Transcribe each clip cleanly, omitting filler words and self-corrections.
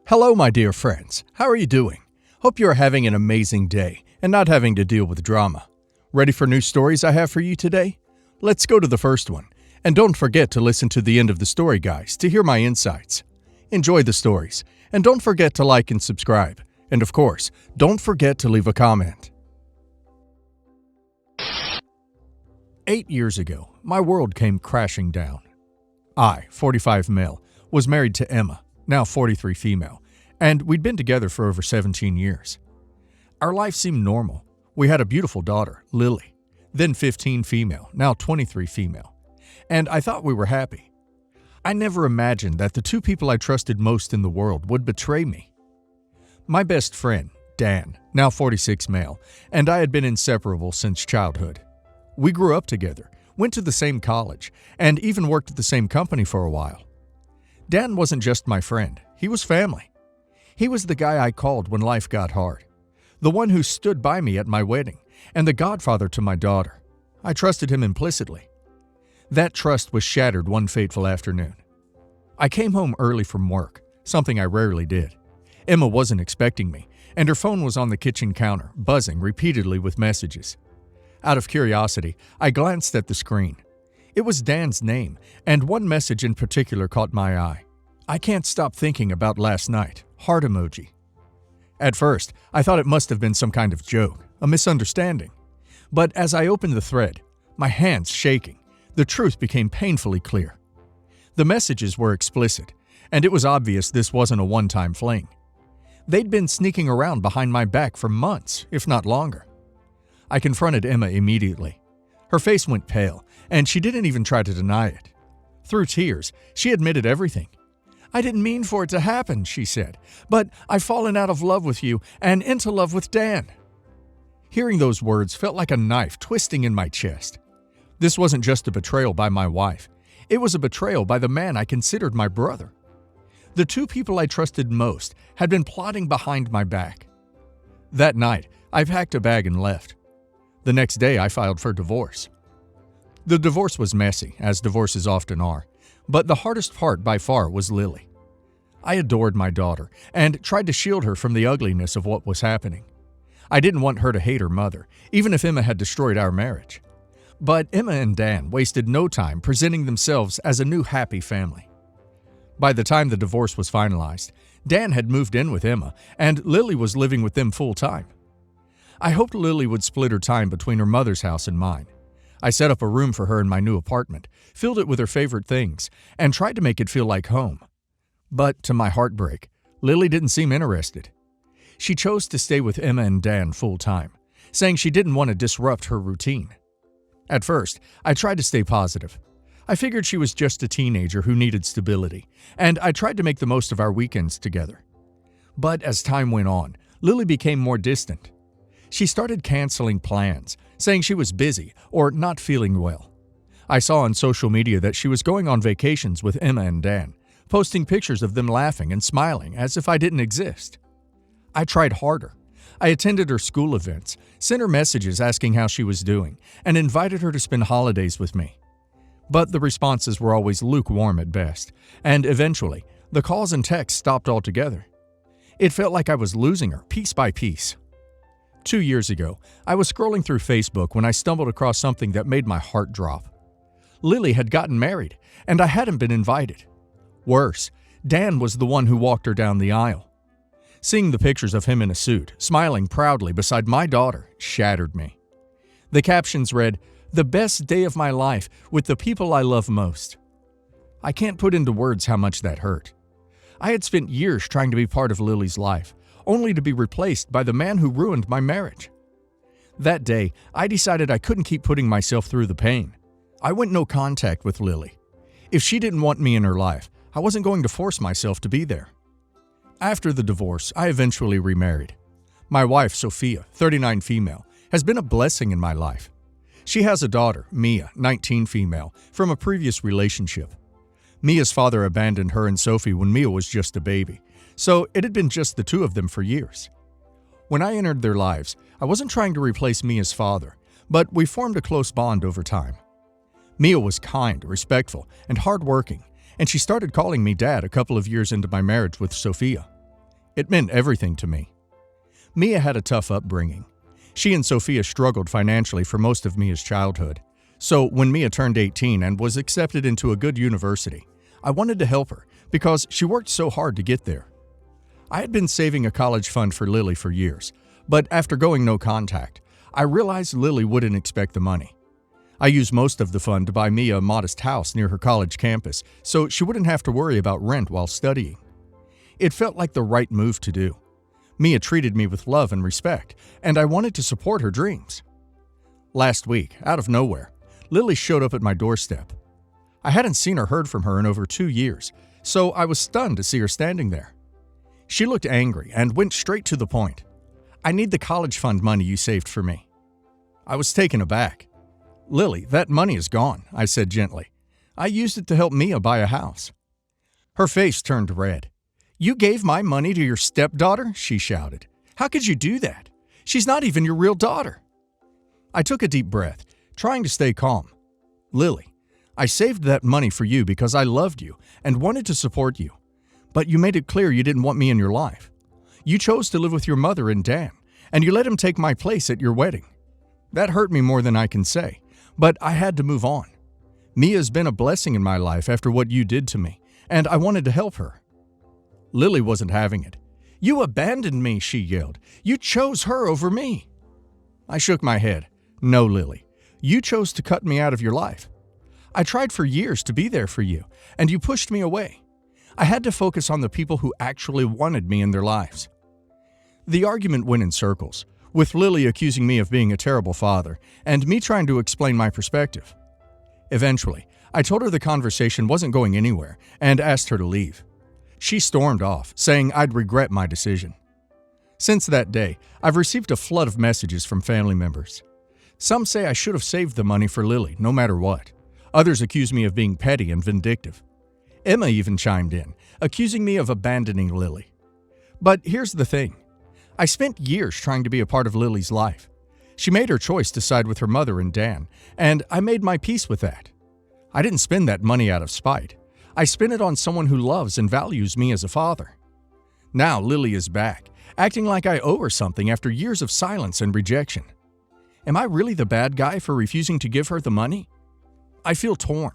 Hello, my dear friends. How are you doing? Hope you are having an amazing day and not having to deal with drama. Ready for new stories I have for you today? Let's go to the first one. And don't forget to listen to the end of the story, guys, to hear my insights. Enjoy the stories. And don't forget to like and subscribe. And of course, don't forget to leave a comment. 8 years ago, my world came crashing down. I, 45 male, was married to Emma, now 43 female, and we'd been together for over 17 years. Our life seemed normal. We had a beautiful daughter, Lily, then 15 female, now 23 female, and I thought we were happy. I never imagined that the two people I trusted most in the world would betray me. My best friend, Dan, now 46 male, and I had been inseparable since childhood. We grew up together, went to the same college, and even worked at the same company for a while. Dan wasn't just my friend, he was family. He was the guy I called when life got hard, the one who stood by me at my wedding, and the godfather to my daughter. I trusted him implicitly. That trust was shattered one fateful afternoon. I came home early from work, something I rarely did. Emma wasn't expecting me, and her phone was on the kitchen counter, buzzing repeatedly with messages. Out of curiosity, I glanced at the screen. It was Dan's name, and one message in particular caught my eye. "I can't stop thinking about last night." Heart emoji. At first, I thought it must have been some kind of joke, a misunderstanding. But as I opened the thread, my hands shaking, the truth became painfully clear. The messages were explicit, and it was obvious this wasn't a one-time fling. They'd been sneaking around behind my back for months, if not longer. I confronted Emma immediately. Her face went pale, and she didn't even try to deny it. Through tears, she admitted everything. "I didn't mean for it to happen," she said, "but I've fallen out of love with you and into love with Dan." Hearing those words felt like a knife twisting in my chest. This wasn't just a betrayal by my wife. It was a betrayal by the man I considered my brother. The two people I trusted most had been plotting behind my back. That night, I packed a bag and left. The next day, I filed for divorce. The divorce was messy, as divorces often are, but the hardest part by far was Lily. I adored my daughter and tried to shield her from the ugliness of what was happening. I didn't want her to hate her mother, even if Emma had destroyed our marriage. But Emma and Dan wasted no time presenting themselves as a new happy family. By the time the divorce was finalized, Dan had moved in with Emma, and Lily was living with them full-time. I hoped Lily would split her time between her mother's house and mine. I set up a room for her in my new apartment, filled it with her favorite things, and tried to make it feel like home. But to my heartbreak, Lily didn't seem interested. She chose to stay with Emma and Dan full-time, saying she didn't want to disrupt her routine. At first, I tried to stay positive. I figured she was just a teenager who needed stability, and I tried to make the most of our weekends together. But as time went on, Lily became more distant. She started canceling plans, saying she was busy or not feeling well. I saw on social media that she was going on vacations with Emma and Dan, posting pictures of them laughing and smiling as if I didn't exist. I tried harder. I attended her school events, sent her messages asking how she was doing, and invited her to spend holidays with me. But the responses were always lukewarm at best, and eventually, the calls and texts stopped altogether. It felt like I was losing her piece by piece. 2 years ago, I was scrolling through Facebook when I stumbled across something that made my heart drop. Lily had gotten married, and I hadn't been invited. Worse, Dan was the one who walked her down the aisle. Seeing the pictures of him in a suit, smiling proudly beside my daughter, shattered me. The captions read, "The best day of my life with the people I love most." I can't put into words how much that hurt. I had spent years trying to be part of Lily's life, only to be replaced by the man who ruined my marriage. That day, I decided I couldn't keep putting myself through the pain. I went no contact with Lily. If she didn't want me in her life, I wasn't going to force myself to be there. After the divorce, I eventually remarried. My wife, Sophia, 39 female, has been a blessing in my life. She has a daughter, Mia, 19 female, from a previous relationship. Mia's father abandoned her and Sophie when Mia was just a baby, so it had been just the two of them for years. When I entered their lives, I wasn't trying to replace Mia's father, but we formed a close bond over time. Mia was kind, respectful, and hardworking, and she started calling me dad a couple of years into my marriage with Sophia. It meant everything to me. Mia had a tough upbringing. She and Sophia struggled financially for most of Mia's childhood. So when Mia turned 18 and was accepted into a good university, I wanted to help her because she worked so hard to get there. I had been saving a college fund for Lily for years, but after going no contact, I realized Lily wouldn't expect the money. I used most of the fund to buy Mia a modest house near her college campus so she wouldn't have to worry about rent while studying. It felt like the right move to do. Mia treated me with love and respect, and I wanted to support her dreams. Last week, out of nowhere, Lily showed up at my doorstep. I hadn't seen or heard from her in over 2 years, so I was stunned to see her standing there. She looked angry and went straight to the point. "I need the college fund money you saved for me." I was taken aback. "Lily, that money is gone," I said gently. "I used it to help Mia buy a house." Her face turned red. "You gave my money to your stepdaughter?" she shouted. "How could you do that? She's not even your real daughter." I took a deep breath, trying to stay calm. "Lily, I saved that money for you because I loved you and wanted to support you. But you made it clear you didn't want me in your life. You chose to live with your mother and Dan, and you let him take my place at your wedding. That hurt me more than I can say, but I had to move on. Mia's been a blessing in my life after what you did to me, and I wanted to help her." Lily wasn't having it. "You abandoned me," she yelled. "You chose her over me." I shook my head. "No, Lily. You chose to cut me out of your life. I tried for years to be there for you, and you pushed me away. I had to focus on the people who actually wanted me in their lives." The argument went in circles, with Lily accusing me of being a terrible father, and me trying to explain my perspective. Eventually, I told her the conversation wasn't going anywhere, and asked her to leave. She stormed off, saying I'd regret my decision. Since that day, I've received a flood of messages from family members. Some say I should have saved the money for Lily, no matter what. Others accuse me of being petty and vindictive. Emma even chimed in, accusing me of abandoning Lily. But here's the thing. I spent years trying to be a part of Lily's life. She made her choice to side with her mother and Dan, and I made my peace with that. I didn't spend that money out of spite. I spent it on someone who loves and values me as a father. Now Lily is back, acting like I owe her something after years of silence and rejection. Am I really the bad guy for refusing to give her the money? I feel torn.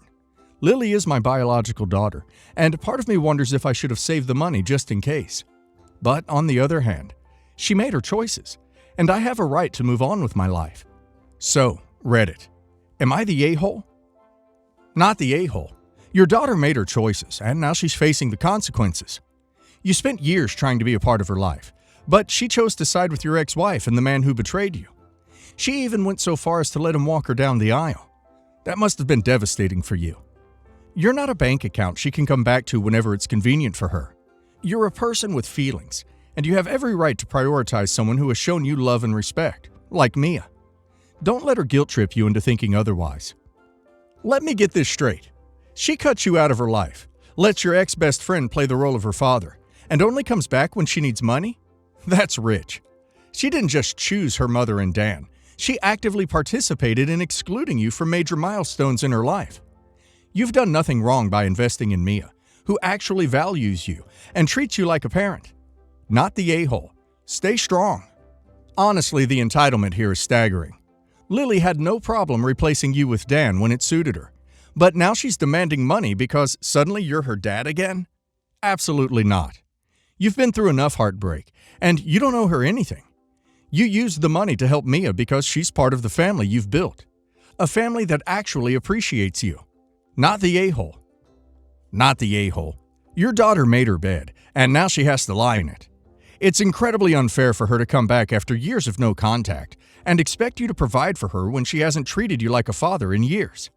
Lily is my biological daughter, and part of me wonders if I should have saved the money just in case. But on the other hand, she made her choices, and I have a right to move on with my life. So, Reddit, am I the a-hole? Not the a-hole. Your daughter made her choices, and now she's facing the consequences. You spent years trying to be a part of her life, but she chose to side with your ex-wife and the man who betrayed you. She even went so far as to let him walk her down the aisle. That must have been devastating for you. You're not a bank account she can come back to whenever it's convenient for her. You're a person with feelings, and you have every right to prioritize someone who has shown you love and respect, like Mia. Don't let her guilt trip you into thinking otherwise. Let me get this straight. She cuts you out of her life, lets your ex-best friend play the role of her father, and only comes back when she needs money? That's rich. She didn't just choose her mother and Dan. She actively participated in excluding you from major milestones in her life. You've done nothing wrong by investing in Mia, who actually values you and treats you like a parent. Not the a-hole. Stay strong. Honestly, the entitlement here is staggering. Lily had no problem replacing you with Dan when it suited her. But now she's demanding money because suddenly you're her dad again? Absolutely not. You've been through enough heartbreak, and you don't owe her anything. You used the money to help Mia because she's part of the family you've built. A family that actually appreciates you. Not the a-hole. Not the a-hole. Your daughter made her bed, and now she has to lie in it. It's incredibly unfair for her to come back after years of no contact and expect you to provide for her when she hasn't treated you like a father in years.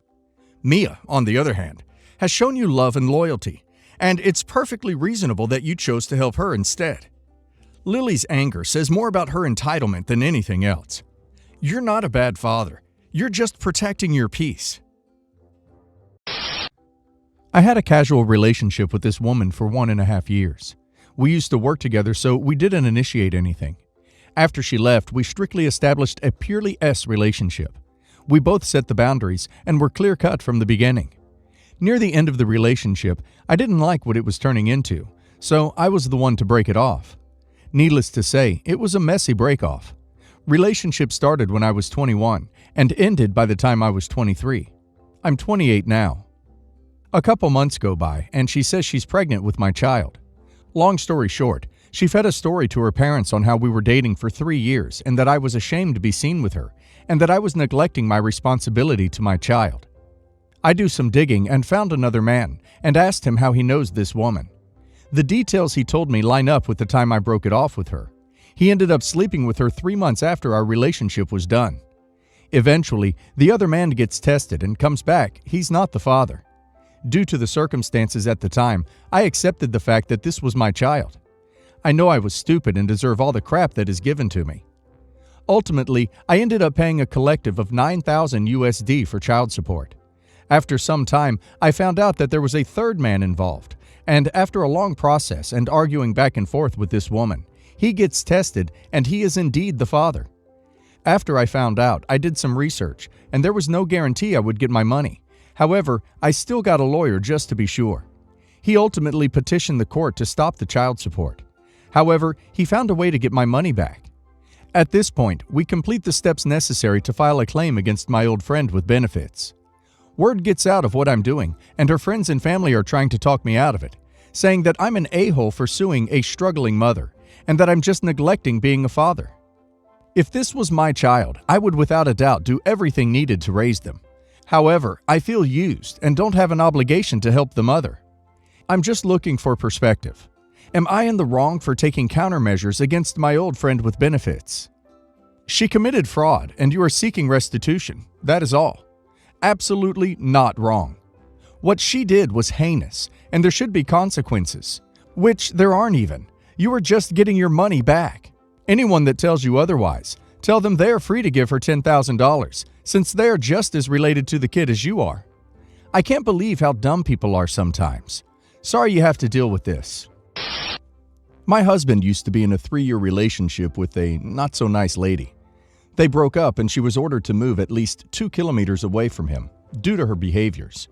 Mia, on the other hand, has shown you love and loyalty, and it's perfectly reasonable that you chose to help her instead. Lily's anger says more about her entitlement than anything else. You're not a bad father. You're just protecting your peace. I had a casual relationship with this woman for 1.5 years. We used to work together, so we didn't initiate anything. After she left, we strictly established a purely S relationship. We both set the boundaries and were clear-cut from the beginning. Near the end of the relationship, I didn't like what it was turning into, so I was the one to break it off. Needless to say, it was a messy breakoff. Relationship started when I was 21 and ended by the time I was 23. I'm 28 now. A couple months go by and she says she's pregnant with my child. Long story short, she fed a story to her parents on how we were dating for 3 years and that I was ashamed to be seen with her and that I was neglecting my responsibility to my child. I do some digging and found another man and asked him how he knows this woman. The details he told me line up with the time I broke it off with her. He ended up sleeping with her 3 months after our relationship was done. Eventually, the other man gets tested and comes back he's not the father. Due to the circumstances at the time, I accepted the fact that this was my child. I know I was stupid and deserve all the crap that is given to me. Ultimately, I ended up paying a collective of $9,000 USD for child support. After some time, I found out that there was a third man involved, and after a long process and arguing back and forth with this woman, he gets tested and he is indeed the father. After I found out, I did some research, and there was no guarantee I would get my money. However, I still got a lawyer just to be sure. He ultimately petitioned the court to stop the child support. However, he found a way to get my money back. At this point, we complete the steps necessary to file a claim against my old friend with benefits. Word gets out of what I'm doing, and her friends and family are trying to talk me out of it, saying that I'm an a-hole for suing a struggling mother, and that I'm just neglecting being a father. If this was my child, I would without a doubt do everything needed to raise them. However, I feel used and don't have an obligation to help the mother. I'm just looking for perspective. Am I in the wrong for taking countermeasures against my old friend with benefits? She committed fraud and you are seeking restitution. That is all. Absolutely not wrong. What she did was heinous and there should be consequences, which there aren't even. You are just getting your money back. Anyone that tells you otherwise, tell them they are free to give her $10,000 since they are just as related to the kid as you are. I can't believe how dumb people are sometimes. Sorry you have to deal with this. My husband used to be in a 3-year relationship with a not-so-nice lady. They broke up and she was ordered to move at least 2 kilometers away from him due to her behaviors.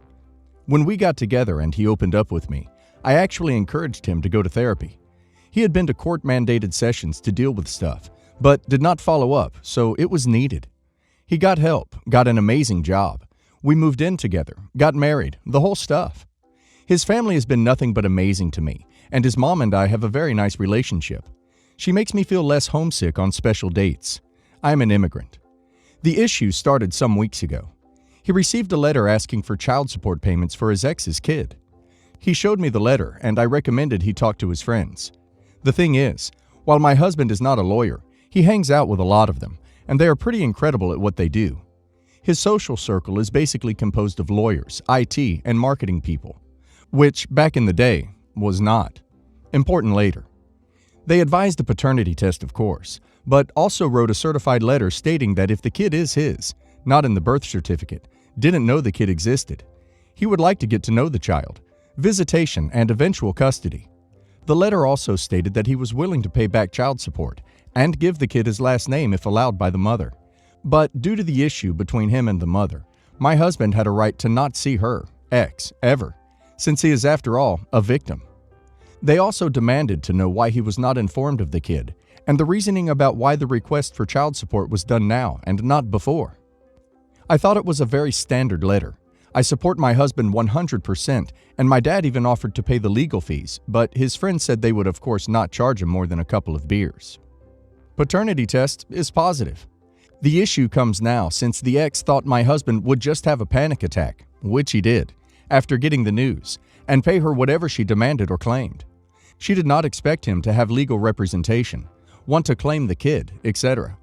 When we got together and he opened up with me, I actually encouraged him to go to therapy. He had been to court-mandated sessions to deal with stuff, but did not follow up, so it was needed. He got help, got an amazing job. We moved in together, got married, the whole stuff. His family has been nothing but amazing to me, and his mom and I have a very nice relationship. She makes me feel less homesick on special dates. I am an immigrant. The issue started some weeks ago. He received a letter asking for child support payments for his ex's kid. He showed me the letter, and I recommended he talk to his friends. The thing is, while my husband is not a lawyer, he hangs out with a lot of them, and they are pretty incredible at what they do. His social circle is basically composed of lawyers, IT, and marketing people, which, back in the day, was not. Important later. They advised a paternity test, of course, but also wrote a certified letter stating that if the kid is his, not in the birth certificate, didn't know the kid existed, he would like to get to know the child, visitation, and eventual custody. The letter also stated that he was willing to pay back child support and give the kid his last name if allowed by the mother. But due to the issue between him and the mother, my husband had a right to not see her, ex, ever, since he is, after all, a victim. They also demanded to know why he was not informed of the kid and the reasoning about why the request for child support was done now and not before. I thought it was a very standard letter. I support my husband 100%, and my dad even offered to pay the legal fees, but his friends said they would of course not charge him more than a couple of beers. Paternity test is positive. The issue comes now since the ex thought my husband would just have a panic attack, which he did, after getting the news, and pay her whatever she demanded or claimed. She did not expect him to have legal representation, want to claim the kid, etc.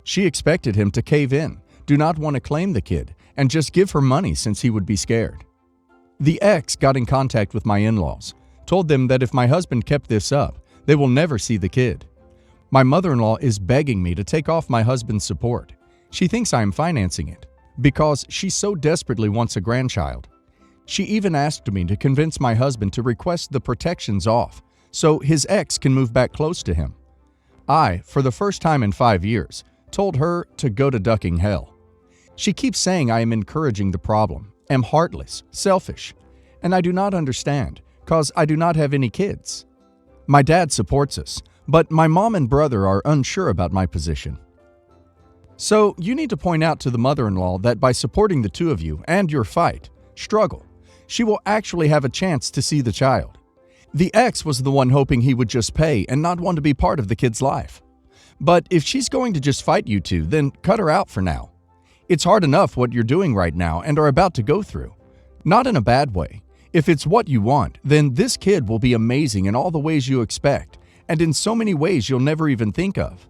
She expected him to cave in, do not want to claim the kid, and just give her money since he would be scared. The ex got in contact with my in-laws, told them that if my husband kept this up, they will never see the kid. My mother-in-law is begging me to take off my husband's support. She thinks I am financing it, because she so desperately wants a grandchild. She even asked me to convince my husband to request the protections off, so his ex can move back close to him. I, for the first time in 5 years, told her to go to ducking hell. She keeps saying I am encouraging the problem, am heartless, selfish, and I do not understand, cause I do not have any kids. My dad supports us, but my mom and brother are unsure about my position. So you need to point out to the mother-in-law that by supporting the two of you and your struggle, she will actually have a chance to see the child. The ex was the one hoping he would just pay and not want to be part of the kid's life. But if she's going to just fight you two, then cut her out for now. It's hard enough what you're doing right now and are about to go through. Not in a bad way. If it's what you want, then this kid will be amazing in all the ways you expect, and in so many ways you'll never even think of.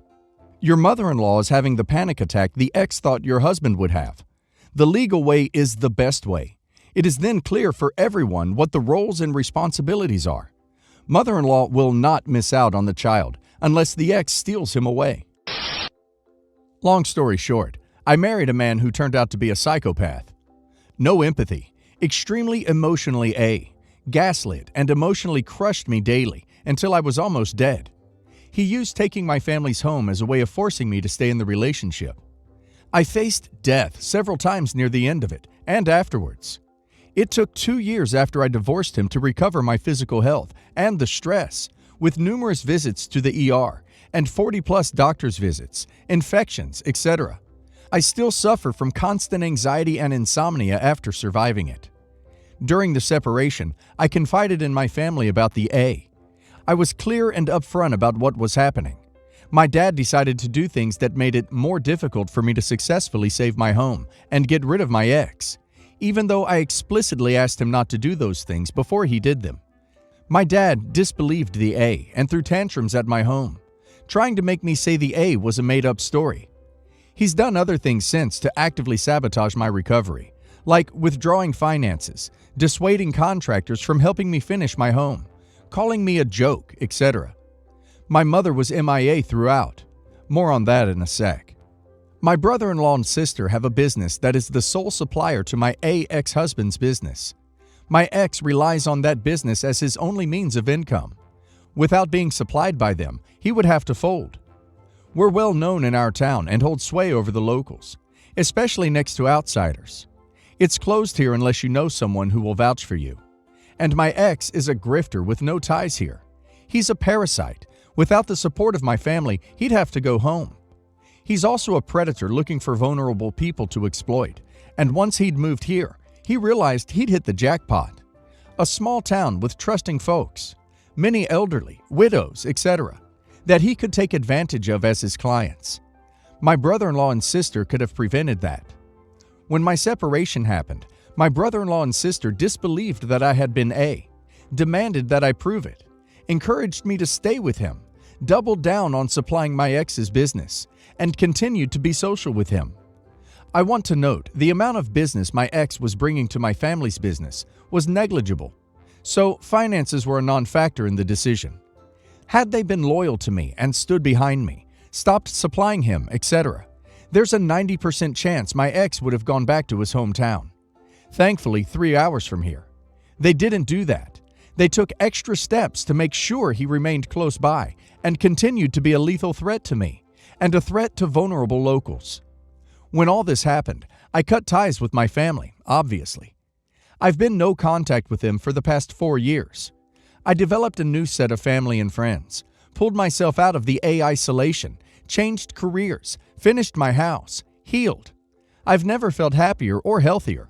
Your mother-in-law is having the panic attack the ex thought your husband would have. The legal way is the best way. It is then clear for everyone what the roles and responsibilities are. Mother-in-law will not miss out on the child unless the ex steals him away. Long story short, I married a man who turned out to be a psychopath. No empathy, extremely emotionally gaslit and emotionally crushed me daily until I was almost dead. He used taking my family's home as a way of forcing me to stay in the relationship. I faced death several times near the end of it and afterwards. It took 2 years after I divorced him to recover my physical health and the stress, with numerous visits to the ER and 40+ doctor's visits, infections, etc. I still suffer from constant anxiety and insomnia after surviving it. During the separation, I confided in my family about the I was clear and upfront about what was happening. My dad decided to do things that made it more difficult for me to successfully save my home and get rid of my ex, even though I explicitly asked him not to do those things before he did them. My dad disbelieved the and threw tantrums at my home, trying to make me say the A was a made-up story. He's done other things since to actively sabotage my recovery, like withdrawing finances, dissuading contractors from helping me finish my home, calling me a joke, etc. My mother was MIA throughout. More on that in a sec. My brother-in-law and sister have a business that is the sole supplier to my ex-husband's business. My ex relies on that business as his only means of income. Without being supplied by them, he would have to fold. We're well known in our town and hold sway over the locals, especially next to outsiders. It's closed here unless you know someone who will vouch for you. And my ex is a grifter with no ties here. He's a parasite. Without the support of my family, he'd have to go home. He's also a predator looking for vulnerable people to exploit. And once he'd moved here, he realized he'd hit the jackpot. A small town with trusting folks, many elderly, widows, etc., that he could take advantage of as his clients. My brother-in-law and sister could have prevented that. When my separation happened, my brother-in-law and sister disbelieved that I had been demanded that I prove it, encouraged me to stay with him, doubled down on supplying my ex's business, and continued to be social with him. I want to note the amount of business my ex was bringing to my family's business was negligible, so finances were a non-factor in the decision. Had they been loyal to me and stood behind me, stopped supplying him, etc., there's a 90% chance my ex would have gone back to his hometown. Thankfully, 3 hours from here. They didn't do that. They took extra steps to make sure he remained close by and continued to be a lethal threat to me and a threat to vulnerable locals. When all this happened, I cut ties with my family, obviously. I've been no contact with them for the past 4 years. I developed a new set of family and friends, pulled myself out of the isolation, changed careers, finished my house, healed. I've never felt happier or healthier.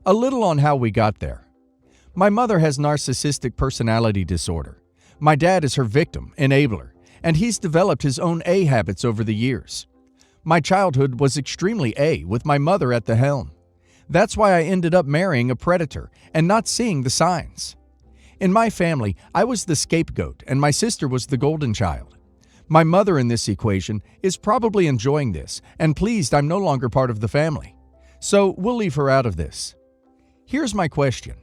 A little on how we got there. My mother has narcissistic personality disorder. My dad is her victim, enabler, and he's developed his own habits over the years. My childhood was extremely with my mother at the helm. That's why I ended up marrying a predator and not seeing the signs. In my family, I was the scapegoat and my sister was the golden child. My mother in this equation is probably enjoying this and pleased I'm no longer part of the family. So we'll leave her out of this. Here's my question.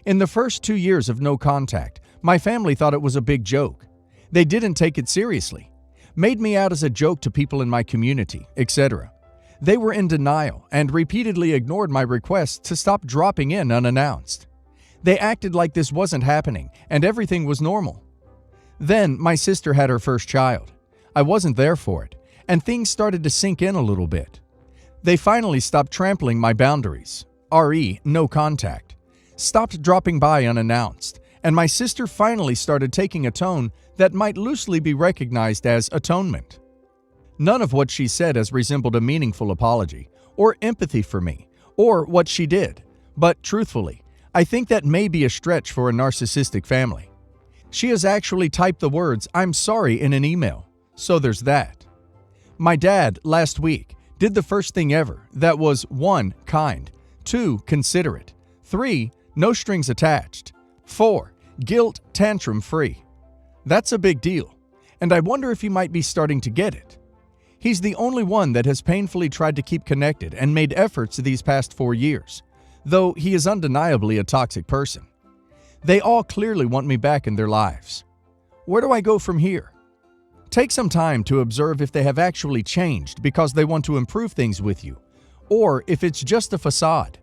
In the first 2 years of no contact, my family thought it was a big joke. They didn't take it seriously, made me out as a joke to people in my community, etc. They were in denial and repeatedly ignored my requests to stop dropping in unannounced. They acted like this wasn't happening and everything was normal. Then my sister had her first child. I wasn't there for it, and things started to sink in a little bit. They finally stopped trampling my boundaries, no contact, stopped dropping by unannounced, and my sister finally started taking a tone that might loosely be recognized as atonement. None of what she said has resembled a meaningful apology, or empathy for me, or what she did, but truthfully, I think that may be a stretch for a narcissistic family. She has actually typed the words "I'm sorry" in an email, so there's that. My dad, last week, did the first thing ever that was 1. Kind, 2. Considerate, 3. No strings attached, 4. Guilt tantrum free. That's a big deal, and I wonder if he might be starting to get it. He's the only one that has painfully tried to keep connected and made efforts these past 4 years, though he is undeniably a toxic person. They all clearly want me back in their lives. Where do I go from here? Take some time to observe if they have actually changed because they want to improve things with you, or if it's just a facade.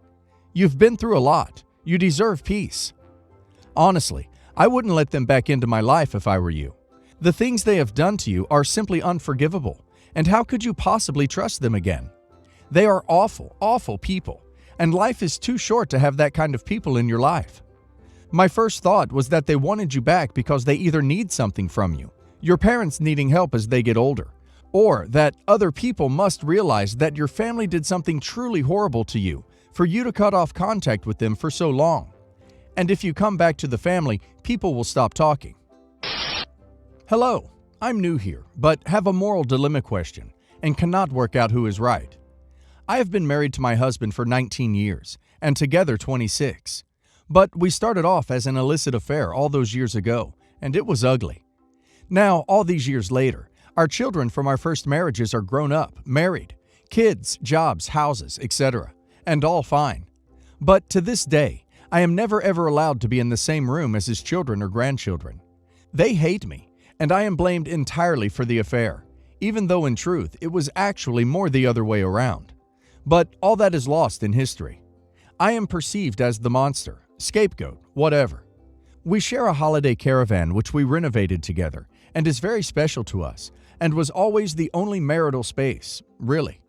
You've been through a lot. You deserve peace. Honestly, I wouldn't let them back into my life if I were you. The things they have done to you are simply unforgivable, and how could you possibly trust them again? They are awful, awful people, and life is too short to have that kind of people in your life. My first thought was that they wanted you back because they either need something from you, your parents needing help as they get older, or that other people must realize that your family did something truly horrible to you for you to cut off contact with them for so long. And if you come back to the family, people will stop talking. Hello, I'm new here, but have a moral dilemma question and cannot work out who is right. I have been married to my husband for 19 years and together 26. But we started off as an illicit affair all those years ago, and it was ugly. Now, all these years later, our children from our first marriages are grown up, married, kids, jobs, houses, etc., and all fine. But to this day, I am never ever allowed to be in the same room as his children or grandchildren. They hate me, and I am blamed entirely for the affair, even though in truth it was actually more the other way around. But all that is lost in history. I am perceived as the monster, scapegoat, whatever. We share a holiday caravan which we renovated together and is very special to us and was always the only marital space, really.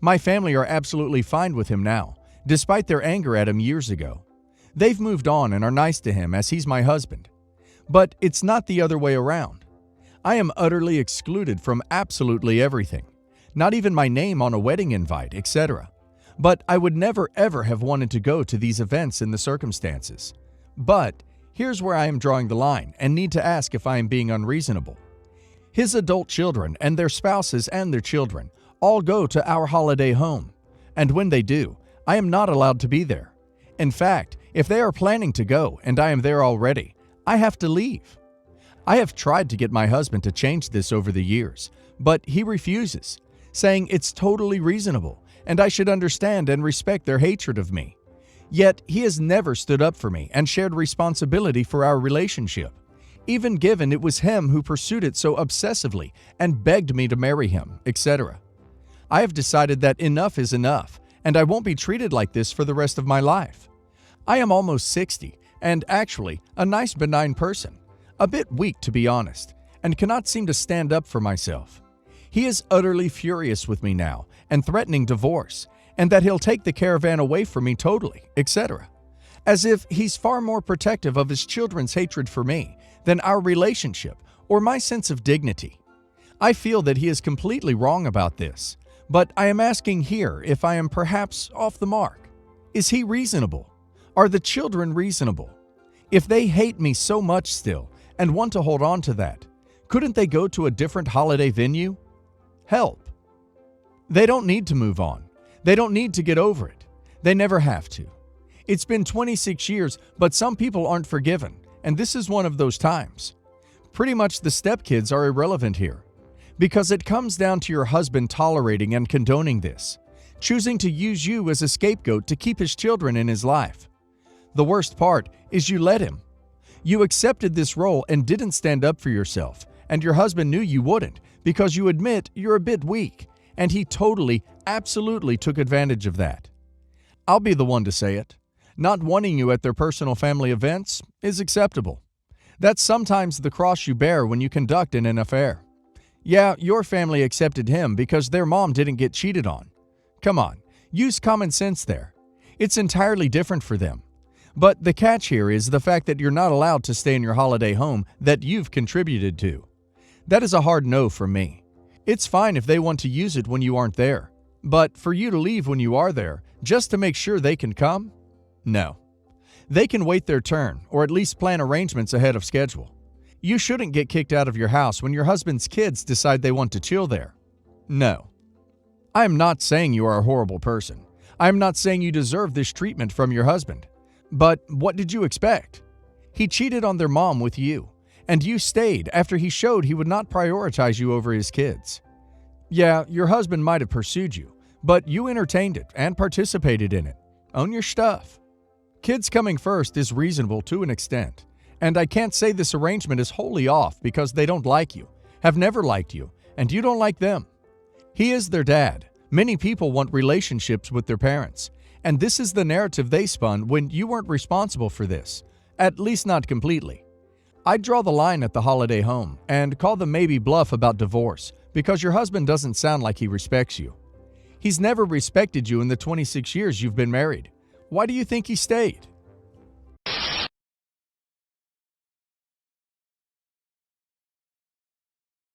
My family are absolutely fine with him now, despite their anger at him years ago. They've moved on and are nice to him as he's my husband. But it's not the other way around. I am utterly excluded from absolutely everything, not even my name on a wedding invite, etc. But I would never ever have wanted to go to these events in the circumstances. But here's where I am drawing the line and need to ask if I am being unreasonable. His adult children and their spouses and their children all go to our holiday home, and when they do, I am not allowed to be there. In fact, if they are planning to go and I am there already, I have to leave. I have tried to get my husband to change this over the years, but he refuses, saying it's totally reasonable and I should understand and respect their hatred of me. Yet he has never stood up for me and shared responsibility for our relationship, even given it was him who pursued it so obsessively and begged me to marry him, etc. I have decided that enough is enough, and I won't be treated like this for the rest of my life. I am almost 60, and actually a nice benign person, a bit weak to be honest, and cannot seem to stand up for myself. He is utterly furious with me now and threatening divorce, and that he'll take the caravan away from me totally, etc. As if he's far more protective of his children's hatred for me than our relationship or my sense of dignity. I feel that he is completely wrong about this, but I am asking here if I am perhaps off the mark. Is he reasonable? Are the children reasonable? If they hate me so much still and want to hold on to that, couldn't they go to a different holiday venue? Help. They don't need to move on. They don't need to get over it. They never have to. It's been 26 years, but some people aren't forgiven, and this is one of those times. Pretty much the stepkids are irrelevant here, because it comes down to your husband tolerating and condoning this, choosing to use you as a scapegoat to keep his children in his life. The worst part is you let him. You accepted this role and didn't stand up for yourself, and your husband knew you wouldn't because you admit you're a bit weak, and he totally, absolutely took advantage of that. I'll be the one to say it. Not wanting you at their personal family events is acceptable. That's sometimes the cross you bear when you conduct an affair. Yeah, your family accepted him because their mom didn't get cheated on. Come on, use common sense there. It's entirely different for them. But the catch here is the fact that you're not allowed to stay in your holiday home that you've contributed to. That is a hard no for me. It's fine if they want to use it when you aren't there. But for you to leave when you are there, just to make sure they can come? No. They can wait their turn, or at least plan arrangements ahead of schedule. You shouldn't get kicked out of your house when your husband's kids decide they want to chill there. No. I am not saying you are a horrible person. I am not saying you deserve this treatment from your husband. But what did you expect? He cheated on their mom with you, and you stayed after he showed he would not prioritize you over his kids. Yeah, your husband might have pursued you, but you entertained it and participated in it. Own your stuff. Kids coming first is reasonable to an extent, and I can't say this arrangement is wholly off because they don't like you, have never liked you, and you don't like them. He is their dad. Many people want relationships with their parents, and this is the narrative they spun when you weren't responsible for this, at least not completely. I'd draw the line at the holiday home and call them maybe bluff about divorce because your husband doesn't sound like he respects you. He's never respected you in the 26 years you've been married. Why do you think he stayed?